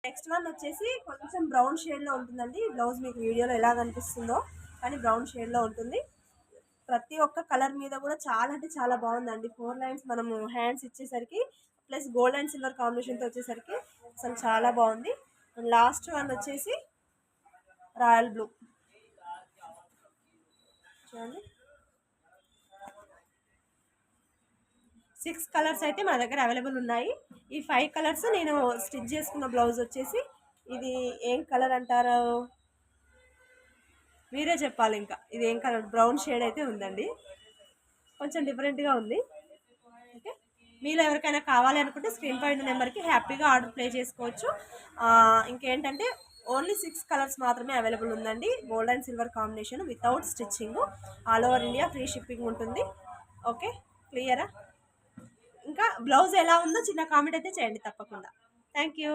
Next one వచ్చేసి కొంచెం brown షేడ్లో ఉంటుందండి. బ్లౌజ్ మీకు వీడియోలో ఎలా కనిపిస్తుందో కానీ బ్రౌన్ షేడ్లో ఉంటుంది. ప్రతి ఒక్క కలర్ మీద కూడా చాలా అంటే చాలా బాగుందండి. 4 లైన్స్ మనము హ్యాండ్స్ ఇచ్చేసరికి ప్లస్ గోల్డ్ అండ్ సిల్వర్ కాంబినేషన్తో వచ్చేసరికి అసలు చాలా బాగుంది. లాస్ట్ వన్ వచ్చేసి రాయల్ బ్లూ చూడండి. 6 కలర్స్ అయితే మన దగ్గర అవైలబుల్ ఉన్నాయి. ఈ 5 కలర్స్ నేను స్టిచ్ చేసుకున్న బ్లౌజ్ వచ్చేసి ఇది ఏం కలర్ అంటారు మీరే చెప్పాలి. ఇంకా ఇది ఏం కలర్, బ్రౌన్ షేడ్ అయితే ఉందండి, కొంచెం డిఫరెంట్గా ఉంది. ఓకే, మీలో ఎవరికైనా కావాలి అనుకుంటే స్క్రీన్ పై ఉన్న నెంబర్కి హ్యాపీగా ఆర్డర్ ప్లే చేసుకోవచ్చు. ఇంకేంటంటే ఓన్లీ 6 కలర్స్ మాత్రమే అవైలబుల్ ఉందండి. Gold and silver combination without stitching, all over India free shipping ఉంటుంది. ఓకే, క్లియరా? ఇంకా బ్లౌజ్ ఎలా ఉందో చిన్న కామెంట్ అయితే చేయండి తప్పకుండా. Thank you.